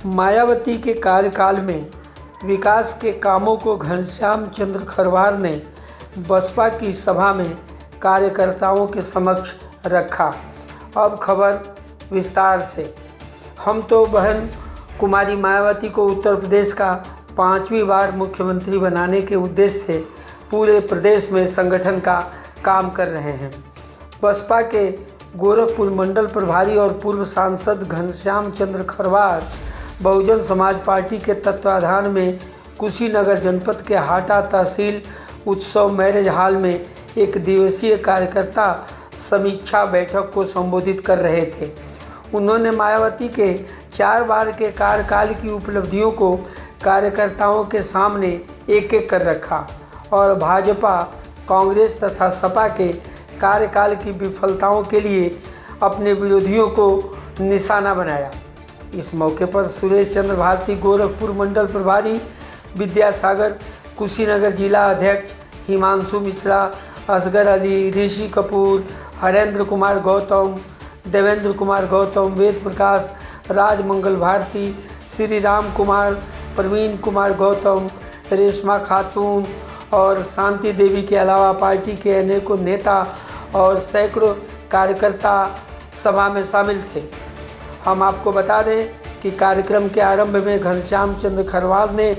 मायावती के कार्यकाल में विकास के कामों को घनश्याम चंद्र खरवार ने बसपा की सभा में कार्यकर्ताओं के समक्ष रखा। अब खबर विस्तार से। हम तो बहन कुमारी मायावती को उत्तर प्रदेश का 5वीं बार मुख्यमंत्री बनाने के उद्देश्य से पूरे प्रदेश में संगठन का काम कर रहे हैं। बसपा के गोरखपुर मंडल प्रभारी और पूर्व सांसद घनश्याम चंद्र खरवार बहुजन समाज पार्टी के तत्वाधान में कुशीनगर जनपद के हाटा तहसील उत्सव मैरिज हॉल में एक दिवसीय कार्यकर्ता समीक्षा बैठक को संबोधित कर रहे थे। उन्होंने मायावती के 4 बार के कार्यकाल की उपलब्धियों को कार्यकर्ताओं के सामने एक एक कर रखा और भाजपा, कांग्रेस तथा सपा के कार्यकाल की विफलताओं के लिए अपने विरोधियों को निशाना बनाया। इस मौके पर सुरेश चंद्र भारती गोरखपुर मंडल प्रभारी, विद्यासागर कुशीनगर जिला अध्यक्ष, हिमांशु मिश्रा, असगर अली, ऋषि कपूर, हरेंद्र कुमार गौतम, देवेंद्र कुमार गौतम, वेद प्रकाश, राजमंगल भारती, श्री राम कुमार, प्रवीण कुमार गौतम, रेशमा खातून और शांति देवी के अलावा पार्टी के अनेकों नेता और सैकड़ों कार्यकर्ता सभा में शामिल थे। हम आपको बता दें कि कार्यक्रम के आरंभ में घनश्याम चंद्र खरवार ने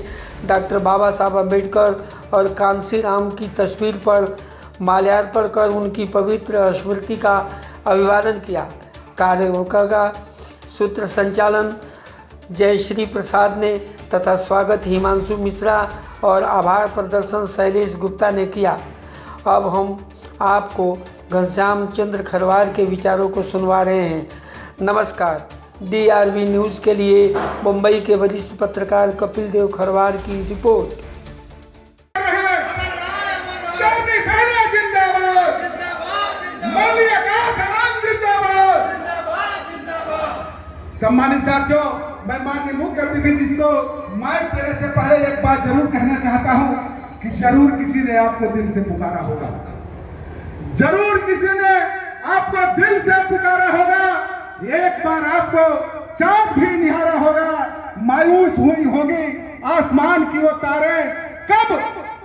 डॉक्टर बाबा साहब अम्बेडकर और कांसी राम की तस्वीर पर माल्यार्पण कर उनकी पवित्र स्मृति का अभिवादन किया। कार्यक्रम का सूत्र संचालन जयश्री प्रसाद ने तथा स्वागत हिमांशु मिश्रा और आभार प्रदर्शन शैलेश गुप्ता ने किया। अब हम आपको घनश्याम चंद्र खरवार के विचारों को सुनवा रहे हैं। नमस्कार। DRV न्यूज़ के लिए मुंबई के वरिष्ठ पत्रकार कपिल देव खरवार की रिपोर्ट। सम्मानित साथियों, मैं माननीय मुख्य अतिथि जिसको मैं तेरे से पहले एक बात जरूर कहना चाहता हूं कि जरूर किसी ने आपको दिल से पुकारा होगा, जरूर किसी ने आपको दिल से पुकारा होगा। एक बार आपको चाँद भी निहारा होगा, मायूस हुई होगी आसमान की वो तारे। कब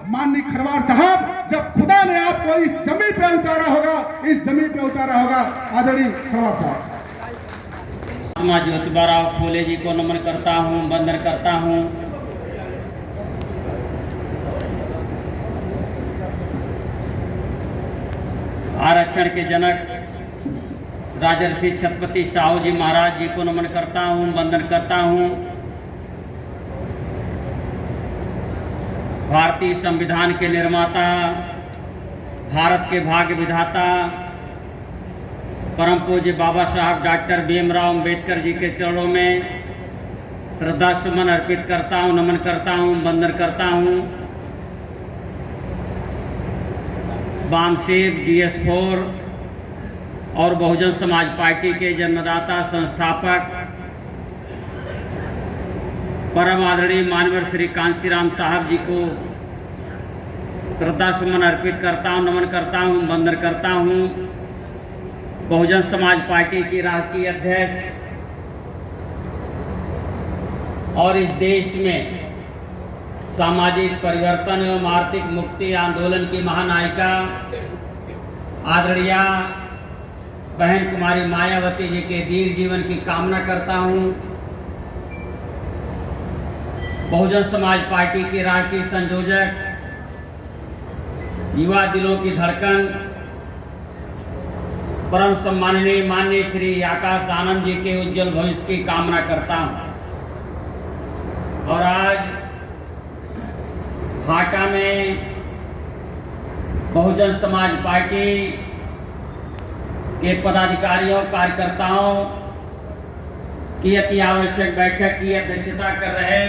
माननीय खरवार साहब, जब खुदा ने आपको इस जमीन पे उतारा होगा, इस जमीन पे उतारा होगा। आदरणीय खरवार साहब। महात्मा ज्योतिबा राव फूले जी को नमन करता हूँ, वंदन करता हूँ। आरक्षण के जनक राजर्षि छत्रपति साहू जी महाराज जी को नमन करता हूँ, वंदन करता हूँ। भारतीय संविधान के निर्माता, भारत के भाग्य विधाता परम पूज्य बाबा साहब डॉक्टर भीमराव अंबेडकर जी के चरणों में श्रद्धा सुमन अर्पित करता हूँ, नमन करता हूँ, वंदन करता हूँ। वामसेव DS4 और बहुजन समाज पार्टी के जन्मदाता, संस्थापक परम आदरणीय माननीय श्री कांसीराम साहब जी को श्रद्धा सुमन अर्पित करता हूँ, नमन करता हूँ, वंदन करता हूँ। बहुजन समाज पार्टी की राष्ट्रीय अध्यक्ष और इस देश में सामाजिक परिवर्तन एवं आर्थिक मुक्ति आंदोलन की महानायिका आदरणीय बहन कुमारी मायावती जी के दीर्घ जीवन की कामना करता हूँ। बहुजन समाज पार्टी की राष्ट्रीय संयोजक, युवा दिलों की धड़कन, परम सम्माननीय माननीय श्री आकाश आनंद जी के उज्जवल भविष्य की कामना करता हूँ। और आज हाटा में बहुजन समाज पार्टी के पदाधिकारियों, कार्यकर्ताओं की अति आवश्यक बैठक की अध्यक्षता कर रहे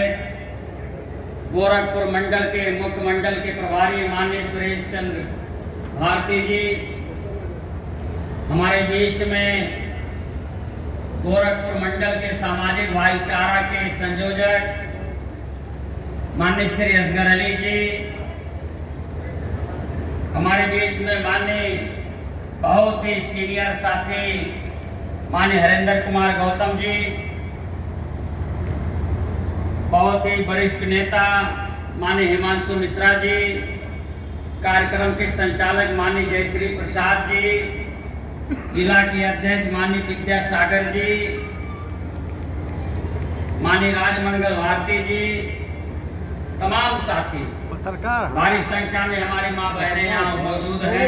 गोरखपुर मंडल के मुख्य मंडल के प्रभारी माननीय सुरेश चंद्र भारती जी, हमारे बीच में गोरखपुर मंडल के सामाजिक भाईचारा के संयोजक माननीय श्री असगर अली जी, हमारे बीच में माननीय बहुत ही सीनियर साथी माननीय हरेंद्र कुमार गौतम जी, बहुत ही वरिष्ठ नेता माननीय हिमांशु मिश्रा जी, कार्यक्रम के संचालक माननीय जयश्री प्रसाद जी, जिला के अध्यक्ष माननीय विद्यासागर जी, माननीय राजमंगल भारती जी, तमाम साथी, भारी संख्या में हमारी माँ बहनें यहाँ मौजूद हैं,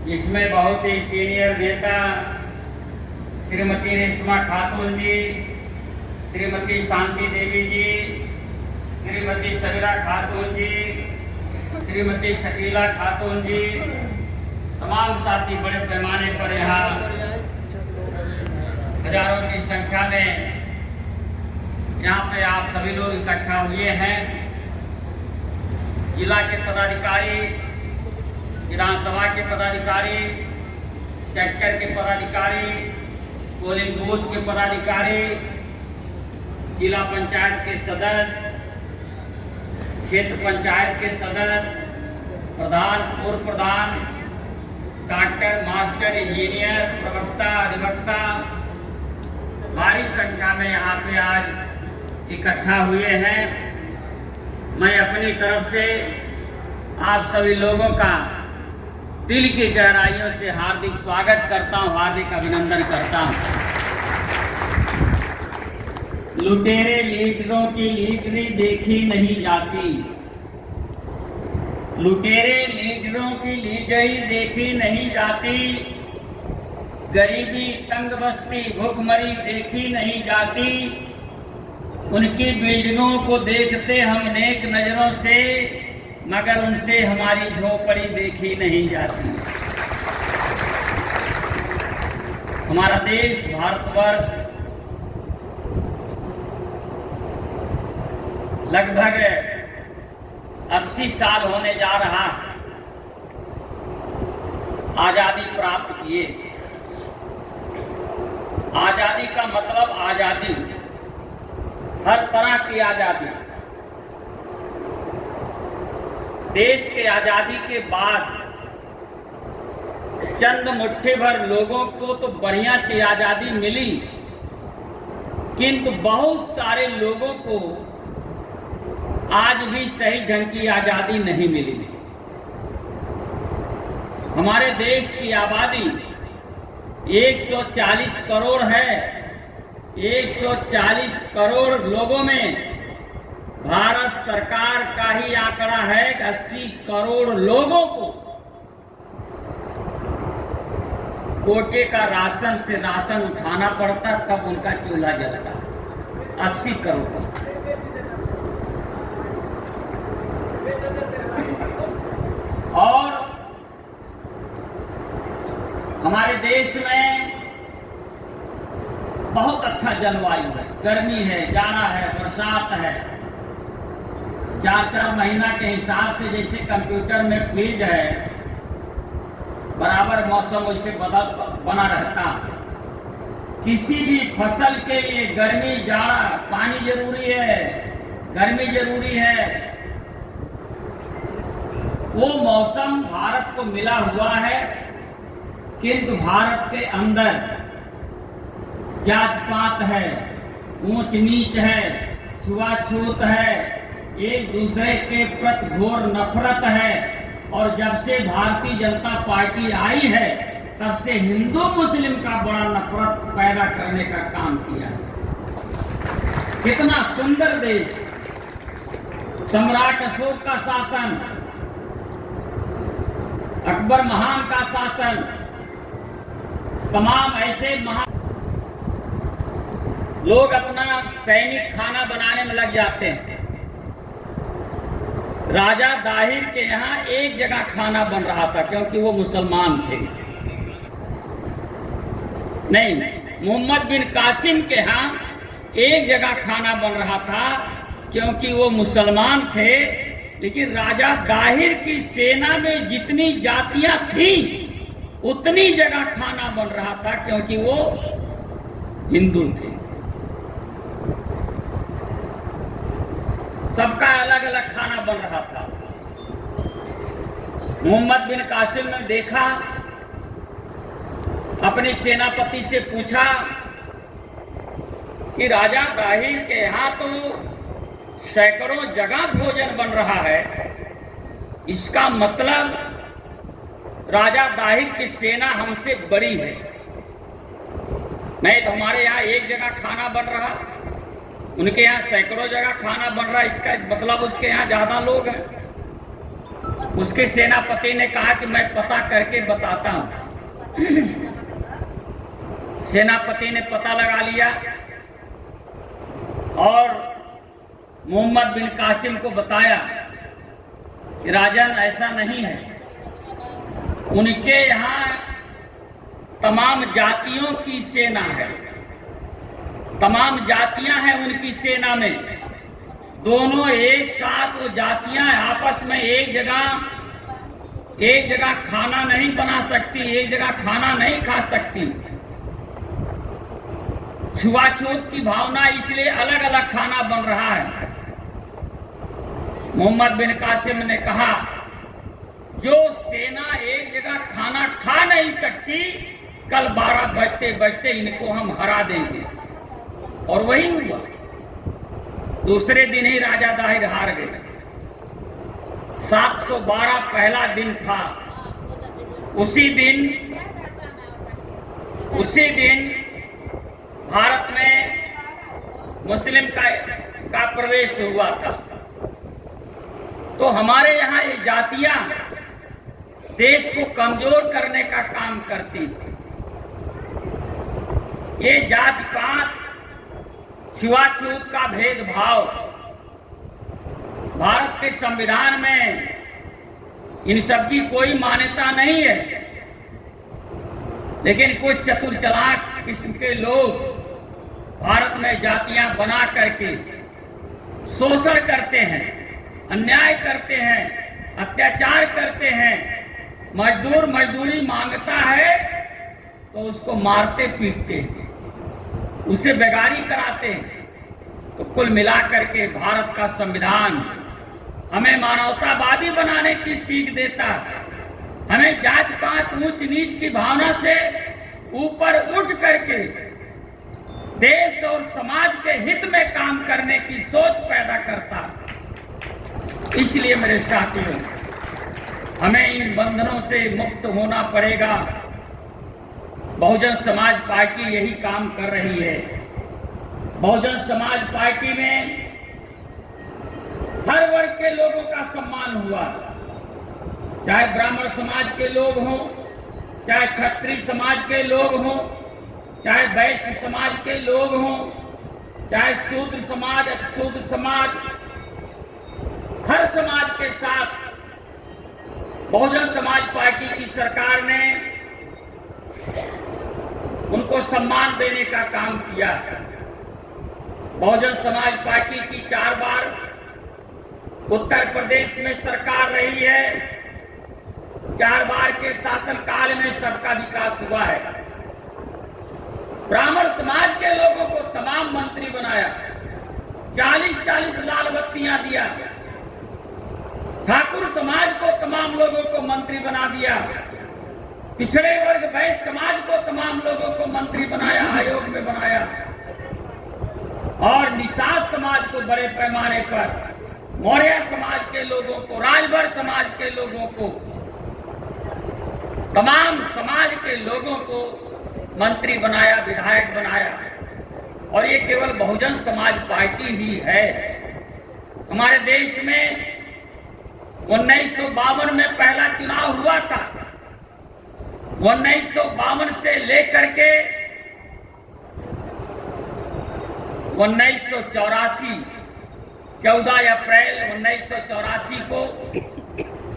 जिसमें बहुत ही सीनियर नेता श्रीमती रेशमा खातून जी, श्रीमती शांति देवी जी, श्रीमती सबीरा खातून जी, श्रीमती शकीला खातून जी, तमाम साथी बड़े पैमाने पर यहाँ हजारों की संख्या में यहाँ पे आप सभी लोग इकट्ठा हुए हैं। जिला के पदाधिकारी, विधानसभा के पदाधिकारी, सेक्टर के पदाधिकारी, पोलिंग बूथ के पदाधिकारी, जिला पंचायत के सदस्य, क्षेत्र पंचायत के सदस्य, प्रधान, पूर्व प्रधान, डॉक्टर, मास्टर, इंजीनियर, प्रवक्ता, अधिवक्ता, भारी संख्या में यहाँ पे आज इकट्ठा हुए हैं। मैं अपनी तरफ से आप सभी लोगों का दिल की गहराइयों से हार्दिक स्वागत करता हूँ, हार्दिक अभिनंदन करता हूँ। लुटेरे लीडरों की लीडरी देखी नहीं जाती, लुटेरे लीडरों की लीडरी देखी नहीं जाती, गरीबी, तंग बस्ती, भूखमरी देखी नहीं जाती, उनकी बिल्डिंगों को देखते हम नेक नजरों से, मगर उनसे हमारी झोपड़ी देखी नहीं जाती। हमारा देश भारतवर्ष लगभग 80 साल होने जा रहा है आजादी प्राप्त किए। आजादी का मतलब आजादी, हर तरह की आजादी। देश के आजादी के बाद चंद मुट्ठी भर लोगों को तो बढ़िया सी आजादी मिली, किंतु बहुत सारे लोगों को आज भी सही ढंग की आजादी नहीं मिली। हमारे देश की आबादी 140 करोड़ है। 140 करोड़ लोगों में भारत सरकार का ही आंकड़ा है 80 करोड़ लोगों को कोटे का राशन से राशन उठाना पड़ता, तब उनका चूल्हा जलता। 80 करोड़। और हमारे देश में बहुत अच्छा जलवायु है, गर्मी है, जाड़ा है, बरसात है। 4-4 महीना के हिसाब से जैसे कंप्यूटर में फील्ड है, बराबर मौसम वैसे बना रहता। किसी भी फसल के लिए गर्मी, जाड़ा, पानी जरूरी है, गर्मी जरूरी है। वो मौसम भारत को मिला हुआ है, किंतु भारत के अंदर जात पात है, ऊंच नीच है, छुआछूत है, एक दूसरे के प्रति घोर नफरत है। और जब से भारतीय जनता पार्टी आई है, तब से हिंदू मुस्लिम का बड़ा नफरत पैदा करने का काम किया। कितना सुंदर देश, सम्राट अशोक का शासन, अकबर महान का शासन, तमाम ऐसे महान लोग अपना सैनिक खाना बनाने में लग जाते हैं। राजा दाहिर के यहाँ एक जगह खाना बन रहा था, क्योंकि वो मुसलमान थे। नहीं, मोहम्मद बिन कासिम के यहाँ एक जगह खाना बन रहा था, क्योंकि वो मुसलमान थे। लेकिन राजा दाहिर की सेना में जितनी जातियां थीं, उतनी जगह खाना बन रहा था, क्योंकि वो हिंदू थे। सबका अलग अलग खाना बन रहा था। मोहम्मद बिन कासिम ने देखा, अपने सेनापति से पूछा कि राजा दाहिर के यहाँ तो सैकड़ों जगह भोजन बन रहा है, इसका मतलब राजा दाहिर की सेना हमसे बड़ी है। नहीं तो हमारे यहाँ एक जगह खाना बन रहा, उनके यहाँ सैकड़ों जगह खाना बन रहा, इसका मतलब उसके यहाँ ज्यादा लोग हैं। उसके सेनापति ने कहा कि मैं पता करके बताता हूं। सेनापति ने पता लगा लिया और मोहम्मद बिन कासिम को बताया कि राजन ऐसा नहीं है, उनके यहाँ तमाम जातियों की सेना है, तमाम जातियां हैं उनकी सेना में। दोनों एक साथ वो जातियां आपस में एक जगह खाना नहीं बना सकती, एक जगह खाना नहीं खा सकती। छुआछूत की भावना, इसलिए अलग अलग खाना बन रहा है। मोहम्मद बिन कासिम ने कहा, जो सेना एक जगह खाना खा नहीं सकती, कल 12 बजते बजते इनको हम हरा देंगे। और वही हुआ। दूसरे दिन ही राजा दाहिर हार गए। 712 पहला दिन था। उसी दिन भारत में मुस्लिम का प्रवेश हुआ था। तो हमारे यहाँ ये जातियां देश को कमजोर करने का काम करती। ये जात पात, छुआछूत का भेदभाव भारत के संविधान में इन सब की कोई मान्यता नहीं है। लेकिन कुछ चतुर चालाक किस्म के लोग भारत में जातियां बना करके शोषण करते हैं, अन्याय करते हैं, अत्याचार करते हैं। मजदूर मजदूरी मांगता है तो उसको मारते पीटते हैं, उसे बेगारी कराते हैं। तो कुल मिलाकर के भारत का संविधान हमें मानवतावादी बनाने की सीख देता है। हमें जात पात ऊंच नीच की भावना से ऊपर उठ करके देश और समाज के हित में काम करने की सोच पैदा करता है। इसलिए मेरे साथियों, हमें इन बंधनों से मुक्त होना पड़ेगा। बहुजन समाज पार्टी यही काम कर रही है। बहुजन समाज पार्टी में हर वर्ग के लोगों का सम्मान हुआ, चाहे ब्राह्मण समाज के लोग हों, चाहे क्षत्रिय समाज के लोग हों, चाहे वैश्य समाज के लोग हों, चाहे शूद्र समाज, अतिशूद्र समाज, हर समाज के साथ बहुजन समाज पार्टी की सरकार ने उनको सम्मान देने का काम किया। बहुजन समाज पार्टी की 4 बार उत्तर प्रदेश में सरकार रही है। 4 बार के शासनकाल में सबका विकास हुआ है। ब्राह्मण समाज के लोगों को तमाम मंत्री बनाया, 40-40 लाल बत्तियां दिया। ठाकुर समाज को तमाम लोगों को मंत्री बना दिया। पिछड़े वर्ग वैश्य समाज को तमाम लोगों को मंत्री बनाया, आयोग में बनाया। और निषाद समाज को बड़े पैमाने पर, मौर्य समाज के लोगों को, राजभर समाज के लोगों को, तमाम समाज के लोगों को मंत्री बनाया, विधायक बनाया। और ये केवल बहुजन समाज पार्टी ही है। हमारे देश में 1952 में पहला चुनाव हुआ था। 1952 से लेकर के 1984, 14 अप्रैल 1984 को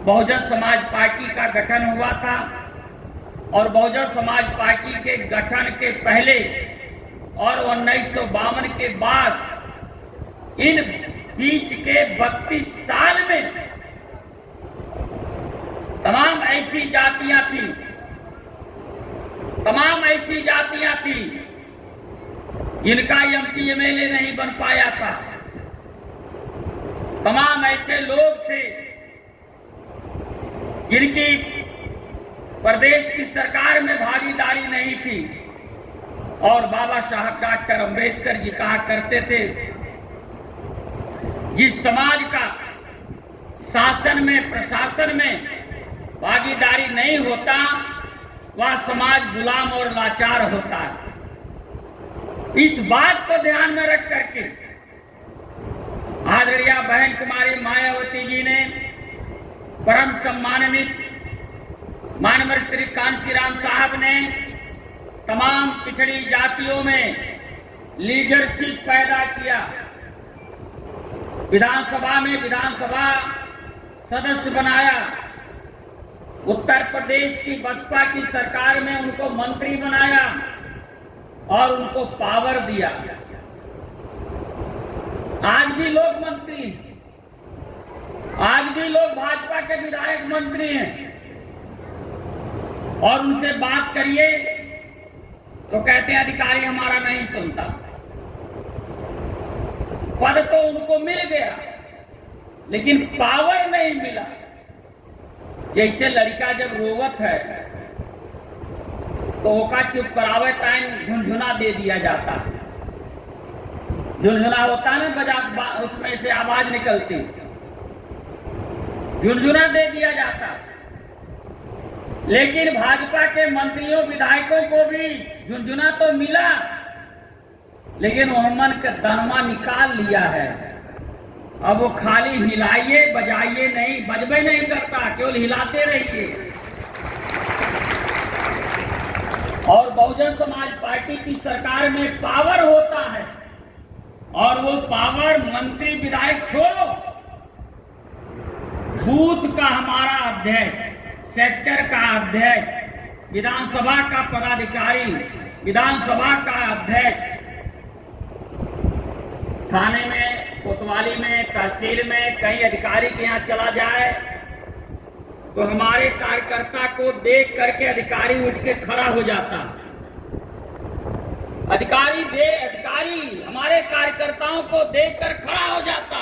बहुजन समाज पार्टी का गठन हुआ था। और बहुजन समाज पार्टी के गठन के पहले और 1952 के बाद इन बीच के 32 साल में तमाम ऐसी जातियां थी जिनका एमपी एमएलए नहीं बन पाया था। तमाम ऐसे लोग थे जिनकी प्रदेश की सरकार में भागीदारी नहीं थी। और बाबा साहब डॉक्टर अंबेडकर जी कहा करते थे, जिस समाज का शासन में प्रशासन में भागीदारी नहीं होता वह समाज गुलाम और लाचार होता है। इस बात को ध्यान में रख करके आदरणीय बहन कुमारी मायावती जी ने परम सम्मानित माननीय श्री कांशीराम साहब ने तमाम पिछड़ी जातियों में लीडरशिप पैदा किया। विधानसभा में विधानसभा सदस्य बनाया। उत्तर प्रदेश की बसपा की सरकार में उनको मंत्री बनाया और उनको पावर दिया। आज भी लोग मंत्री हैं, आज भी लोग भाजपा के विधायक मंत्री हैं और उनसे बात करिए तो कहते हैं अधिकारी हमारा नहीं सुनता। पद तो उनको मिल गया लेकिन पावर नहीं मिला। जैसे लड़का जब रोवत है तो ओका चुप करावे टाइम झुनझुना दे दिया जाता है। झुनझुना होता ना बजा, उसमें से आवाज निकलती, झुनझुना दे दिया जाता। लेकिन भाजपा के मंत्रियों विधायकों को भी झुनझुना तो मिला लेकिन मोहम्मद का दनवा निकाल लिया है। अब वो खाली हिलाइए बजाइए नहीं, बजबे नहीं करता, केवल हिलाते रहिए। और बहुजन समाज पार्टी की सरकार में पावर होता है और वो पावर मंत्री विधायक छोड़ो, बूथ का हमारा अध्यक्ष, सेक्टर का अध्यक्ष, विधानसभा का पदाधिकारी, विधानसभा का अध्यक्ष, थाने में, कोतवाली में, तहसील में कई अधिकारी के यहाँ चला जाए तो हमारे कार्यकर्ता को देख करके अधिकारी उठ के खड़ा हो जाता। अधिकारी हमारे कार्यकर्ताओं को देखकर खड़ा हो जाता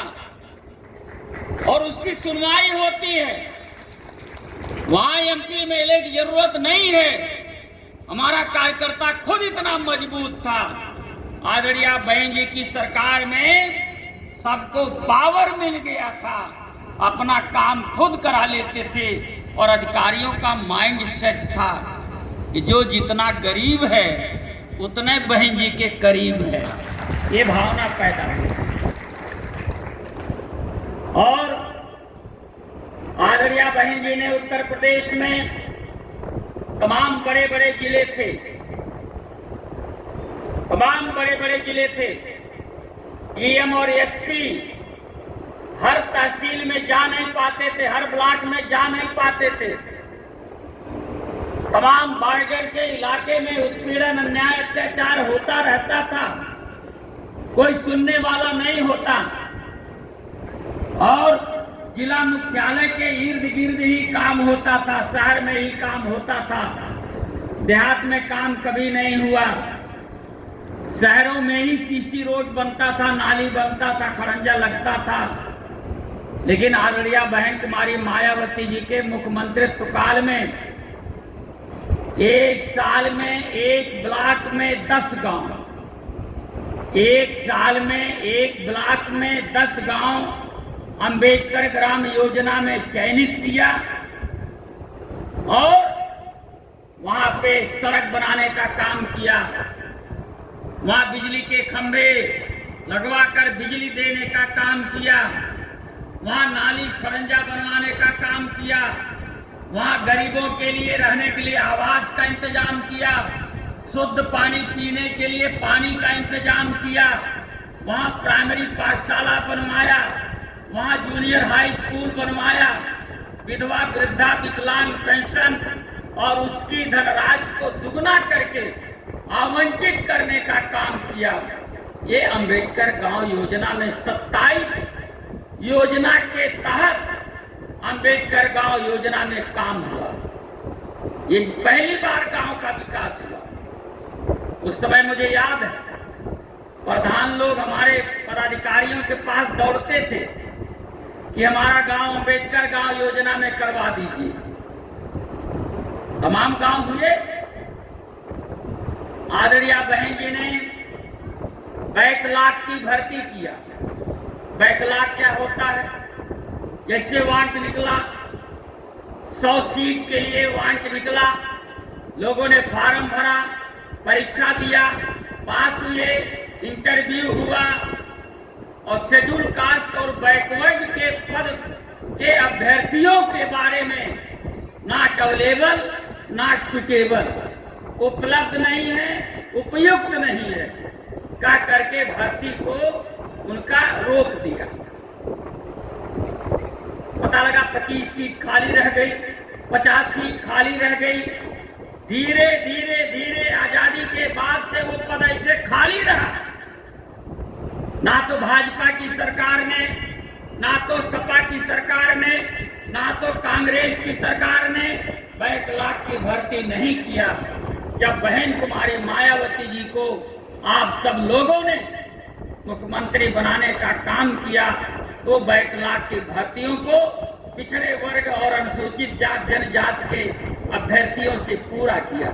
और उसकी सुनवाई होती है। वहां एमपी एमएलए की जरूरत नहीं है। हमारा कार्यकर्ता खुद इतना मजबूत था। आदरणीय बहन जी की सरकार में सबको पावर मिल गया था, अपना काम खुद करा लेते थे और अधिकारियों का माइंड सेट था कि जो जितना गरीब है उतने बहन जी के करीब है। ये भावना पैदा हुई। और आदरणीय बहन जी ने उत्तर प्रदेश में तमाम बड़े बड़े जिले थे, डीएम और एसपी हर तहसील में जा नहीं पाते थे, हर ब्लॉक में जा नहीं पाते थे। तमाम बॉर्डर के इलाके में उत्पीड़न, अन्याय, अत्याचार होता रहता था, कोई सुनने वाला नहीं होता। और जिला मुख्यालय के इर्द गिर्द ही काम होता था, शहर में ही काम होता था, देहात में काम कभी नहीं हुआ। शहरों में ही सीसी रोड बनता था, नाली बनता था, खड़ंजा लगता था। लेकिन आदरणीय बहन कुमारी मायावती जी के मुख्यमंत्रित्व काल में एक साल में एक ब्लॉक में 10 गांव, एक साल में एक ब्लॉक में 10 गांव अंबेडकर ग्राम योजना में चयनित किया और वहां पे सड़क बनाने का काम किया। वहां बिजली के खंभे लगवाकर बिजली देने का काम किया। वहां नाली खड़ंजा बनवाने का काम किया। वहां गरीबों के लिए रहने के लिए आवास का इंतजाम किया। शुद्ध पानी पीने के लिए पानी का इंतजाम किया। वहां प्राइमरी पाठशाला बनवाया। वहां जूनियर हाई स्कूल बनवाया। विधवा वृद्धा विकलांग पेंशन और उसकी धनराशि को दुगना करके आवंटित करने का काम किया। ये अंबेडकर गांव योजना में 27 योजना के तहत अंबेडकर गांव योजना में काम हुआ। ये पहली बार गांव का विकास हुआ। उस समय मुझे याद है प्रधान लोग हमारे पदाधिकारियों के पास दौड़ते थे कि हमारा गांव अंबेडकर गांव योजना में करवा दीजिए। तमाम गांव हुए आदरणीय बहन जी ने बैकलॉग की भर्ती किया। बैकलॉग क्या होता है? जैसे वांट निकला, 100 सीट के लिए वांट निकला, लोगों ने फॉर्म भरा, परीक्षा दिया, पास हुए, इंटरव्यू हुआ और शेड्यूल कास्ट और बैकवर्ड के पद के अभ्यर्थियों के बारे में नॉट अवेलेबल, नॉट सुटेबल, उपलब्ध नहीं है, उपयुक्त नहीं है, कह करके भर्ती को उनका रोक दिया। पता लगा 25 सीट खाली रह गई, 50 सीट खाली रह गई। धीरे धीरे धीरे आजादी के बाद से वो पद ऐसे खाली रहा। ना तो भाजपा की सरकार ने, ना तो सपा की सरकार ने, ना तो कांग्रेस की सरकार ने बैकलॉग की भर्ती नहीं किया। जब बहन कुमारी मायावती जी को आप सब लोगों ने मुख्यमंत्री बनाने का काम किया तो बैकलॉग की भर्तियों को पिछड़े वर्ग और अनुसूचित जात जनजाति के अभ्यर्थियों से पूरा किया।